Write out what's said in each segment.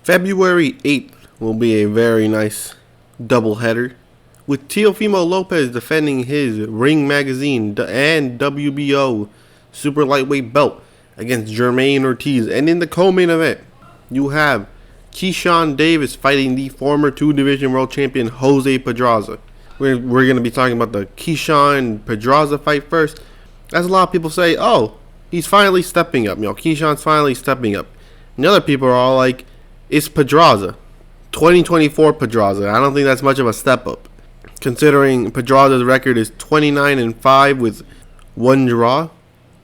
February 8th will be a very nice doubleheader with Teofimo Lopez defending his Ring Magazine and WBO super lightweight belt against Jermaine Ortiz. And in the co-main event, you have Keyshawn Davis fighting the former two-division world champion Jose Pedraza. We're going to be talking about the Keyshawn Pedraza fight first. As a lot of people say, oh, he's finally stepping up. Keyshawn's finally stepping up. And the other people are all like, it's Pedraza. 2024 Pedraza. I don't think that's much of a step up, considering Pedraza's record is 29-5 with 1 draw,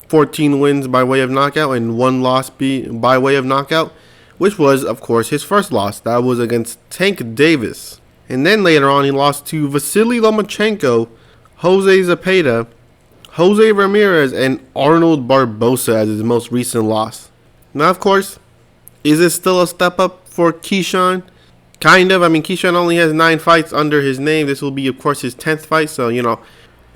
14 wins by way of knockout, and 1 loss by way of knockout, which was, of course, his first loss. That was against Tank Davis. And then later on, he lost to Vasily Lomachenko, Jose Zepeda, Jose Ramirez, and Arnold Barbosa as his most recent loss. Now, of course, is this still a step up for Keyshawn? Kind of. I mean, Keyshawn only has 9 fights under his name. This will be, of course, his 10th fight. So,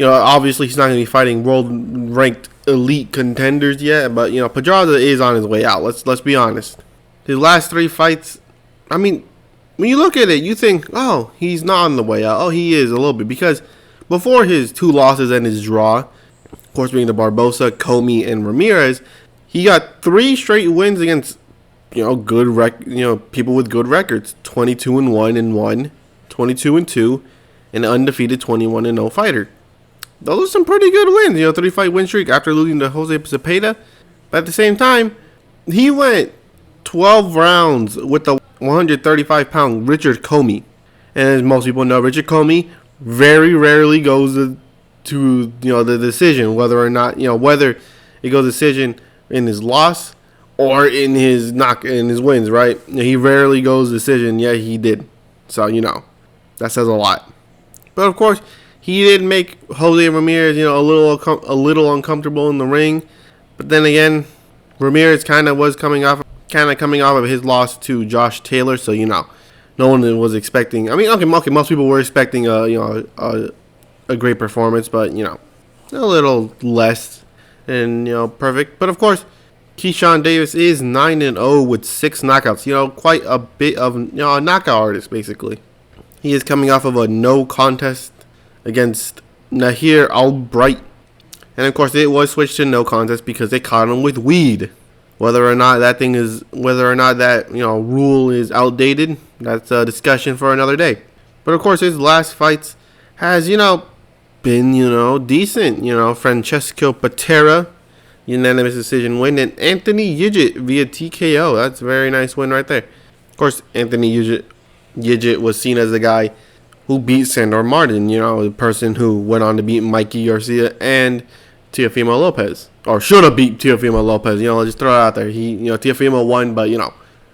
obviously he's not going to be fighting world-ranked elite contenders yet. But, Pedraza is on his way out. Let's be honest. His last 3 fights, I mean, when you look at it, you think, oh, he's not on the way out. Oh, he is a little bit. Because before his 2 losses and his draw, of course, being the Barbosa, Comey, and Ramirez, he got 3 straight wins against people with good records, 22-1 and 1, 22-2, and an undefeated 21-0 fighter. Those are some pretty good wins, 3-fight win streak after losing to Jose Zepeda. But at the same time, he went 12 rounds with the 135-pound Richard Comey. And as most people know, Richard Comey very rarely goes to the decision, whether it goes decision in his loss or in his wins, right? He rarely goes decision. Yeah, he did. So, that says a lot. But of course, he did make Jose Ramirez, a little uncomfortable in the ring. But then again, Ramirez kind of coming off of his loss to Josh Taylor. So, no one was expecting. I mean, okay, most people were expecting a great performance, but a little less than perfect. But of course, Keyshawn Davis is 9-0 with 6 knockouts. Quite a bit of a knockout artist, basically. He is coming off of a no contest against Nahir Albright. And of course, it was switched to no contest because they caught him with weed. Whether or not that rule is outdated, that's a discussion for another day. But of course, his last fights has, been, decent. Francesco Patera, unanimous decision win, and Anthony Yigit via TKO. That's a very nice win right there. Of course, Anthony Yigit was seen as the guy who beat Sandor Martin, the person who went on to beat Mikey Garcia and Teofimo Lopez. Or should have beat Teofimo Lopez. Let's just throw it out there. Teofimo won, but,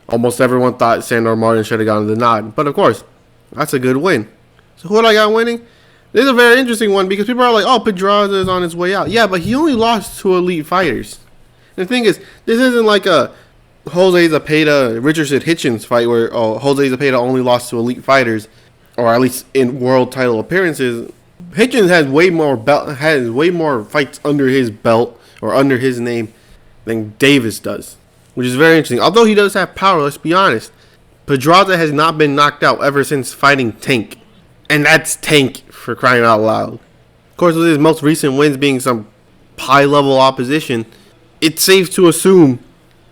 almost everyone thought Sandor Martin should have gotten the nod. But, of course, that's a good win. So, who do I got winning? This is a very interesting one because people are like, oh, Pedraza is on his way out. Yeah, but he only lost to elite fighters. And the thing is, this isn't like a Jose Zepeda, Richardson Hitchens fight where Jose Zepeda only lost to elite fighters, or at least in world title appearances. Hitchens has way more fights under his belt or under his name than Davis does, which is very interesting. Although he does have power, let's be honest, Pedraza has not been knocked out ever since fighting Tank. And that's Tank, for crying out loud. Of course, with his most recent wins being some high-level opposition, it's safe to assume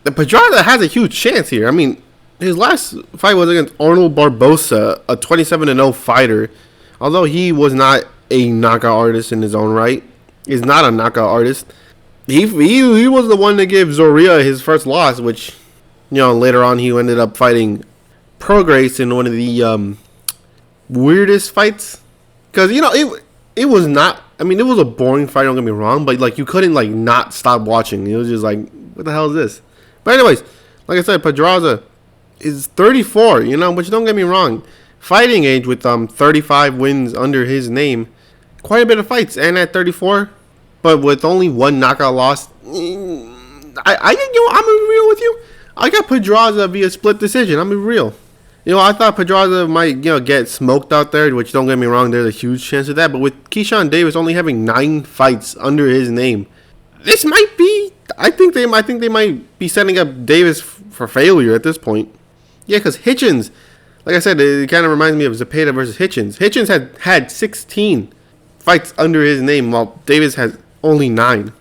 that Pedraza has a huge chance here. I mean, his last fight was against Arnold Barbosa, a 27-0 fighter. Although he was not a knockout artist in his own right, is not a knockout artist. He was the one to give Zorrilla his first loss, which, later on he ended up fighting Prograis in one of the weirdest fights. Because, it was not, I mean, it was a boring fight, don't get me wrong, but, you couldn't, not stop watching. It was just like, what the hell is this? But anyways, like I said, Pedraza is 34, which don't get me wrong. Fighting age with 35 wins under his name. Quite a bit of fights. And at 34, but with only 1 knockout loss, I'm gonna be real with you. I got Pedraza via split decision. I'm gonna be real. I thought Pedraza might, get smoked out there, which don't get me wrong, there's a huge chance of that. But with Keyshawn Davis only having 9 fights under his name, this might be, I think they might be setting up Davis for failure at this point. Yeah, because Hitchens, like I said, it kind of reminds me of Zepeda versus Hitchens. Hitchens had 16 fights under his name, while Davis has only 9.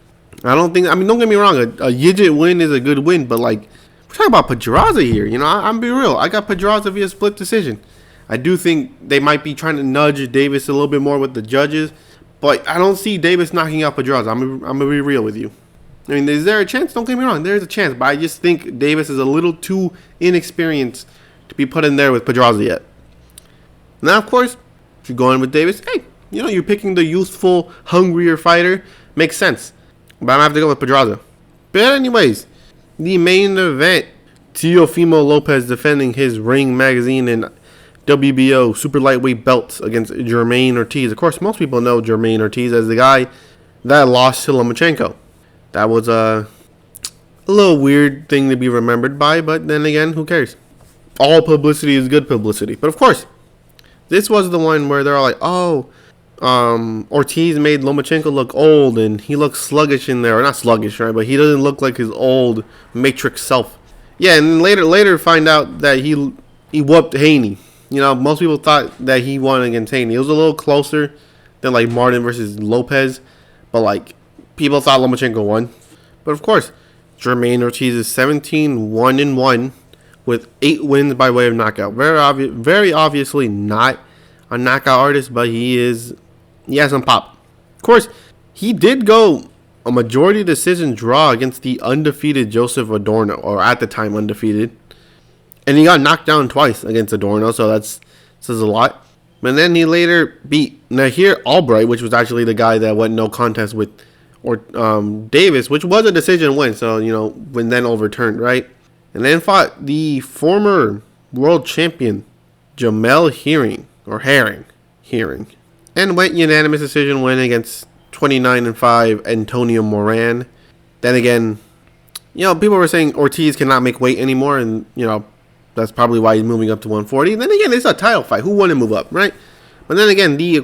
Don't get me wrong, a Yidget win is a good win, but like, we're talking about Pedraza here. I'm be real. I got Pedraza via split decision. I do think they might be trying to nudge Davis a little bit more with the judges, but I don't see Davis knocking out Pedraza. I'm going to be real with you. I mean, is there a chance? Don't get me wrong. There's a chance, but I just think Davis is a little too inexperienced to be put in there with Pedraza yet. Now, of course, if you're going with Davis, hey, you're picking the youthful, hungrier fighter. Makes sense. But I'm going to have to go with Pedraza. But anyways, the main event, Teofimo Lopez defending his Ring Magazine and WBO super lightweight belts against Jermaine Ortiz. Of course, most people know Jermaine Ortiz as the guy that lost to Lomachenko. That was a little weird thing to be remembered by, but then again, who cares? All publicity is good publicity. But of course, this was the one where they're all like, Ortiz made Lomachenko look old and he looks sluggish in there. Or not sluggish, right? But he doesn't look like his old Matrix self. Yeah, and later find out that he whooped Haney. Most people thought that he won against Haney. It was a little closer than like Martin versus Lopez. But like, people thought Lomachenko won. But of course, Jermaine Ortiz is 17-1-1 with 8 wins by way of knockout. Very obviously not a knockout artist, but he has some pop. Of course, he did go a majority decision draw against the undefeated Joseph Adorno, or at the time undefeated. And he got knocked down twice against Adorno, so that says a lot. And then he later beat Nahir Albright, which was actually the guy that went no contest with Davis, which was a decision win, so, when then overturned, right? And then fought the former world champion, Jamel Herring, and went unanimous decision win against 29-5 Antonio Moran. Then again, people were saying Ortiz cannot make weight anymore, and, that's probably why he's moving up to 140. And then again, it's a title fight. Who wouldn't move up, right? But then again, the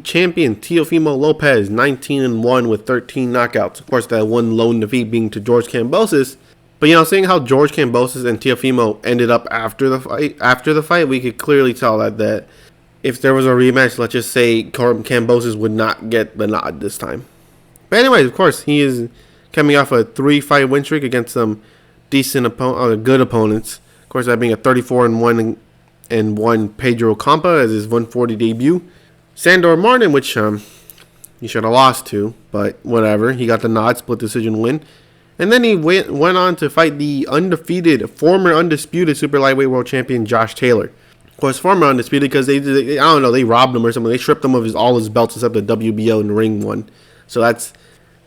champion, Teofimo Lopez, 19-1 with 13 knockouts. Of course, that one lone defeat being to George Kambosos. But, seeing how George Kambosos and Teofimo ended up after the fight, we could clearly tell that if there was a rematch, let's just say Kambosos would not get the nod this time. But anyways, of course, he is coming off a 3-fight win streak against some good opponents. Of course, that being a 34-1 Pedro Campa as his 140 debut. Sandor Martin, which he should have lost to, but whatever. He got the nod, split decision win. And then he went on to fight the former undisputed super lightweight world champion Josh Taylor. Of course, former undisputed because they robbed him or something. They stripped him of all his belts except the WBO and Ring one. So that's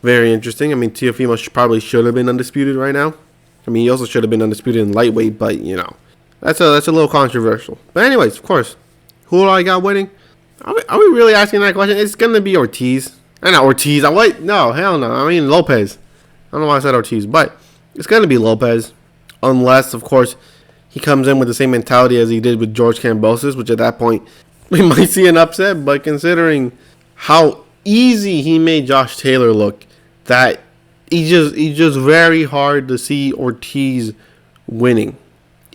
very interesting. I mean, Teofimo probably should have been undisputed right now. I mean, he also should have been undisputed in lightweight, but that's a little controversial. But anyways, of course, who do I got winning? Are we really asking that question? It's gonna be Ortiz. Not Ortiz. What? No, hell no. I mean Lopez. I don't know why I said Ortiz, but it's gonna be Lopez, unless of course he comes in with the same mentality as he did with George Kambosos, which at that point we might see an upset. But considering how easy he made Josh Taylor look, that it's just very hard to see Ortiz winning.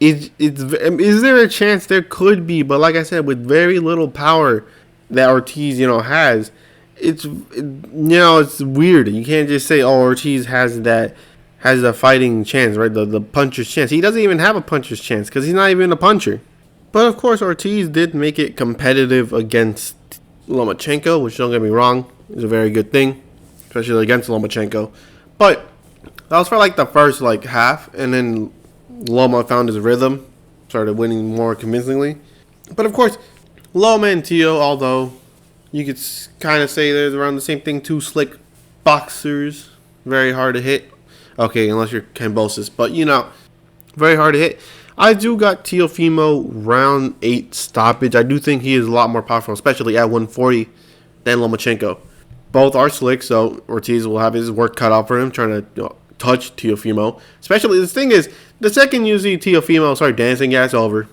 Is there a chance? There could be, but like I said, with very little power that Ortiz has, it's weird. You can't just say, Ortiz has a fighting chance, right? The puncher's chance. He doesn't even have a puncher's chance because he's not even a puncher. But of course, Ortiz did make it competitive against Lomachenko, which, don't get me wrong, is a very good thing, especially against Lomachenko. But that was for like the first half, and then Loma found his rhythm, started winning more convincingly. But of course, Loma and Teo, although you could kind of say they're around the same thing, two slick boxers, very hard to hit. Okay, unless you're Kambosos, but very hard to hit. I do got Teofimo round 8 stoppage. I do think he is a lot more powerful, especially at 140, than Lomachenko. Both are slick, so Ortiz will have his work cut out for him, trying to touch Teofimo. Especially, the thing is, the second you see Teofimo start dancing, yeah, it's over.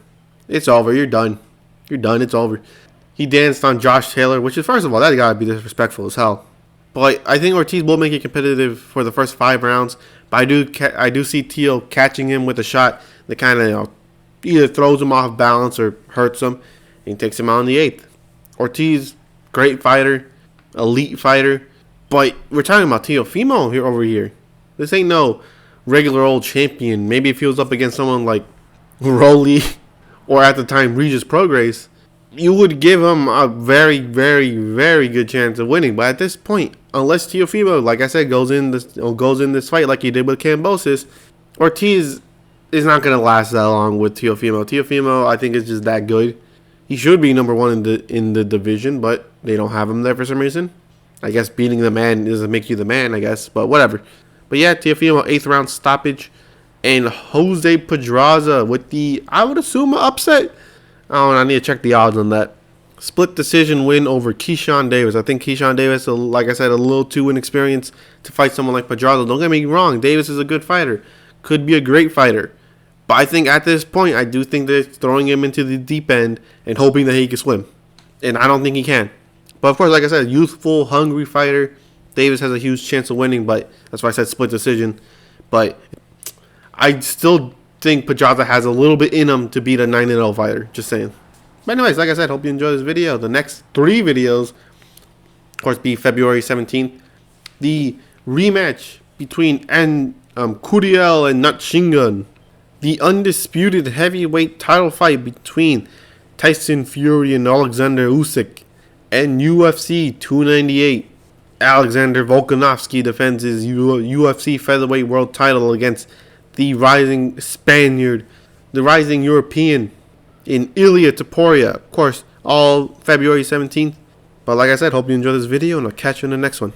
It's over. You're done. It's over. He danced on Josh Taylor, which is, first of all, that gotta be disrespectful as hell. But I think Ortiz will make it competitive for the first 5 rounds. But I do see Teo catching him with a shot that kind of either throws him off balance or hurts him, and he takes him out in the 8th. Ortiz, great fighter, elite fighter, but we're talking about Teofimo here over here. This ain't no regular old champion. Maybe if he was up against someone like Rolly or at the time Regis Prograis, you would give him a very, very, very good chance of winning. But at this point, unless Teofimo, like I said, goes in this fight like he did with Kambosos, Ortiz is not going to last that long with Teofimo. Teofimo, I think, is just that good. He should be number 1 in the division, but they don't have him there for some reason. I guess beating the man doesn't make you the man, I guess, but whatever. But yeah, Teofimo, 8th round stoppage. And Jose Pedraza with the, I would assume, upset. I don't know, I need to check the odds on that. Split decision win over Keyshawn Davis. I think Keyshawn Davis, like I said, a little too inexperienced to fight someone like Pedraza. Don't get me wrong, Davis is a good fighter. Could be a great fighter. But I think at this point, I do think they're throwing him into the deep end and hoping that he can swim. And I don't think he can. But of course, like I said, youthful, hungry fighter. Davis has a huge chance of winning, but that's why I said split decision. But I still think Pedraza has a little bit in him to beat a 9-0 fighter. Just saying. But anyways, like I said, hope you enjoy this video. The next 3 videos, of course, be February 17th. The rematch between Kuriel and Nutshingun. The undisputed heavyweight title fight between Tyson Fury and Alexander Usyk. And UFC 298. Alexander Volkanovski defends his UFC featherweight world title against the rising Spaniard, the rising European in Ilia Topuria. Of course, all February 17th. But like I said, hope you enjoy this video, and I'll catch you in the next one.